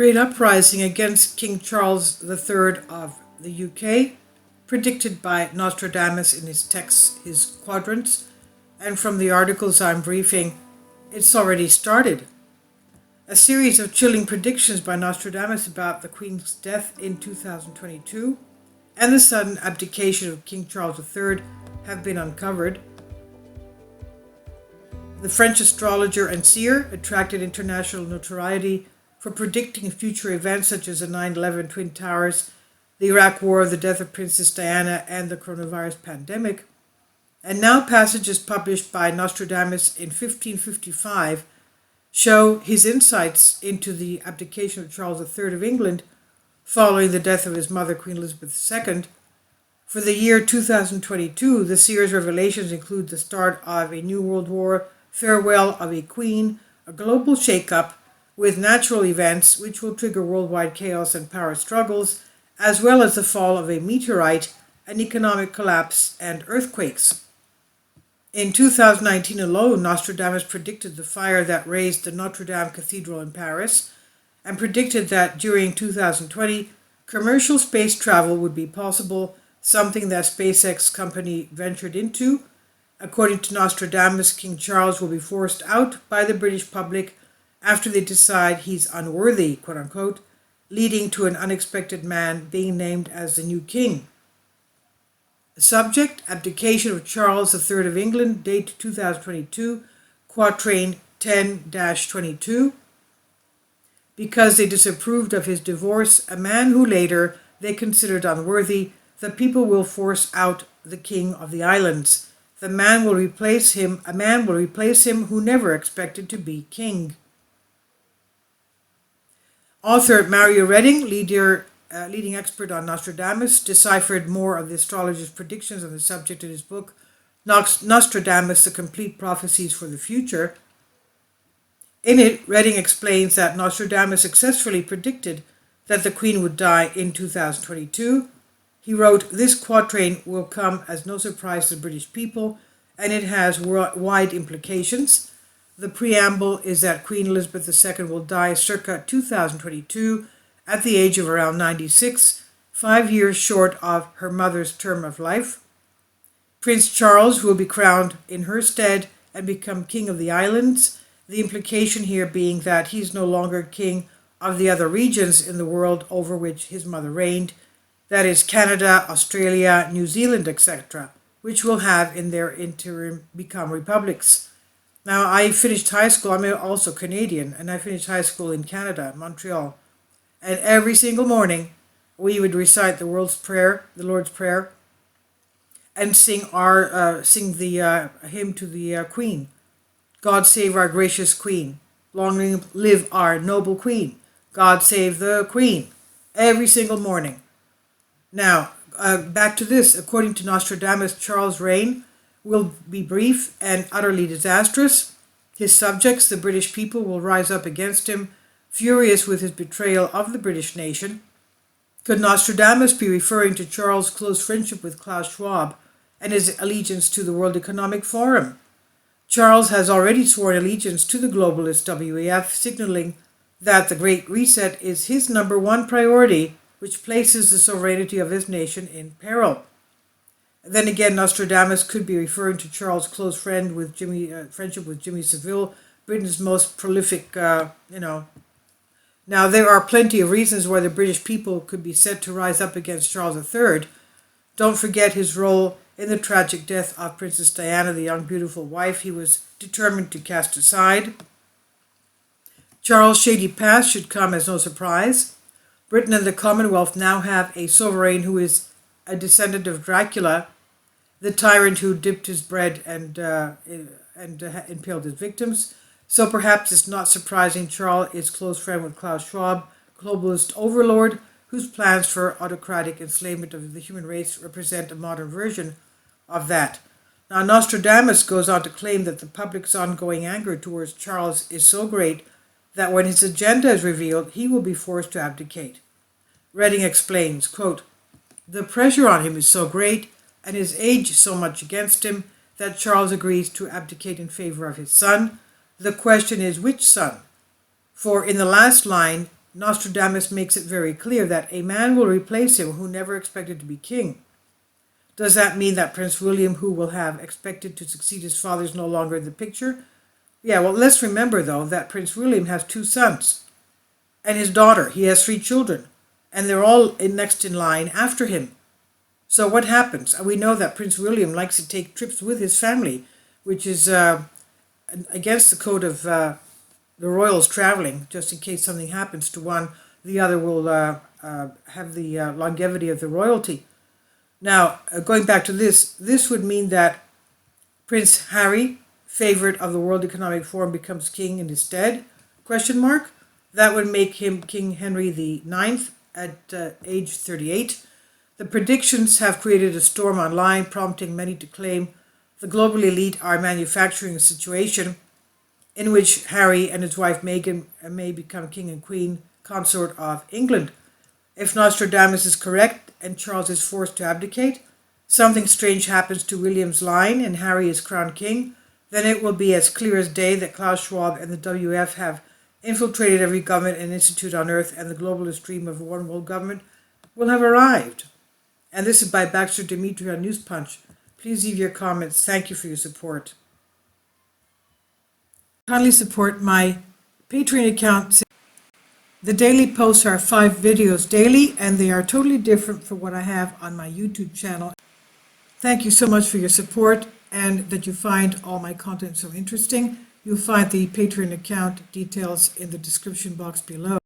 great uprising against King Charles III of the UK, predicted by Nostradamus in his texts, his quadrants, and from the articles I'm briefing, it's already started. A series of chilling predictions by Nostradamus about the Queen's death in 2022 and the sudden abdication of King Charles III have been uncovered. The French astrologer and seer attracted international notoriety for predicting future events such as the 9/11 Twin Towers, the Iraq War, the death of Princess Diana, and the coronavirus pandemic. And now passages published by Nostradamus in 1555 show his insights into the abdication of Charles III of England following the death of his mother, Queen Elizabeth II. For the year 2022, the seer's revelations include the start of a new world war, farewell of a queen, a global shake-up with natural events which will trigger worldwide chaos and power struggles, as well as the fall of a meteorite, an economic collapse, and earthquakes. In 2019 alone, Nostradamus predicted the fire that razed the Notre Dame Cathedral in Paris, and predicted that during 2020, commercial space travel would be possible, something that SpaceX company ventured into. According to Nostradamus, King Charles will be forced out by the British public after they decide he's unworthy, quote unquote, leading to an unexpected man being named as the new king. Subject: abdication of Charles III of England, date 2022, quatrain 10-22. Because they disapproved of his divorce, a man who later they considered unworthy, the people will force out the king of the islands. A man will replace him who never expected to be king. Author Mario Redding, leading expert on Nostradamus, deciphered more of the astrologer's predictions on the subject in his book, Nostradamus, The Complete Prophecies for the Future. In it, Redding explains that Nostradamus successfully predicted that the Queen would die in 2022. He wrote, "This quatrain will come as no surprise to the British people, and it has wide implications. The preamble is that Queen Elizabeth II will die circa 2022 at the age of around 96, 5 years short of her mother's term of life. Prince Charles will be crowned in her stead and become king of the islands, the implication here being that he's no longer king of the other regions in the world over which his mother reigned, that is Canada, Australia, New Zealand, etc., which will have in their interim become republics." Now, I finished high school, I'm also Canadian, and I finished high school in Canada, Montreal. And every single morning, we would recite the Lord's Prayer, and sing the hymn to the Queen. God save our gracious Queen. Long live our noble Queen. God save the Queen. Every single morning. Now, back to this. According to Nostradamus, Charles' reign will be brief and utterly disastrous. His subjects, the British people, will rise up against him, furious with his betrayal of the British nation. Could Nostradamus be referring to Charles' close friendship with Klaus Schwab and his allegiance to the World Economic Forum? Charles has already sworn allegiance to the globalist WEF, signaling that the Great Reset is his number one priority, which places the sovereignty of his nation in peril. Then again, Nostradamus could be referring to Charles' close friendship with Jimmy Savile, Britain's most prolific, Now, there are plenty of reasons why the British people could be said to rise up against Charles III. Don't forget his role in the tragic death of Princess Diana, the young, beautiful wife he was determined to cast aside. Charles' shady past should come as no surprise. Britain and the Commonwealth now have a sovereign who is a descendant of Dracula, the tyrant who dipped his bread and impaled his victims. So perhaps it's not surprising Charles is close friend with Klaus Schwab, globalist overlord, whose plans for autocratic enslavement of the human race represent a modern version of that. Now, Nostradamus goes on to claim that the public's ongoing anger towards Charles is so great that when his agenda is revealed, he will be forced to abdicate. Redding explains, quote, "The pressure on him is so great, and his age so much against him, that Charles agrees to abdicate in favor of his son. The question is which son? For in the last line, Nostradamus makes it very clear that a man will replace him who never expected to be king. Does that mean that Prince William, who will have expected to succeed his father, is no longer in the picture? Yeah, well, let's remember, though, that Prince William has 2 sons and his daughter. He has 3 children, and they're all next in line after him. So what happens? We know that Prince William likes to take trips with his family, which is against the code of the royals traveling. Just in case something happens to one, the other will have the longevity of the royalty. Now, going back to this would mean that Prince Harry, favorite of the World Economic Forum, becomes king in his stead? Question mark. That would make him King Henry the Ninth at age 38. The predictions have created a storm online, prompting many to claim the global elite are manufacturing a situation in which Harry and his wife Meghan may become king and queen consort of England. If Nostradamus is correct and Charles is forced to abdicate, something strange happens to William's line and Harry is crowned king, then it will be as clear as day that Klaus Schwab and the WEF have infiltrated every government and institute on earth, and the globalist dream of one world government will have arrived. And this is by Baxter Dimitri on News Punch. Please leave your comments. Thank you for your support. Kindly support my Patreon account. The daily posts are 5 videos daily, and they are totally different from what I have on my YouTube channel. Thank you so much for your support and that you find all my content so interesting. You'll find the Patreon account details in the description box below.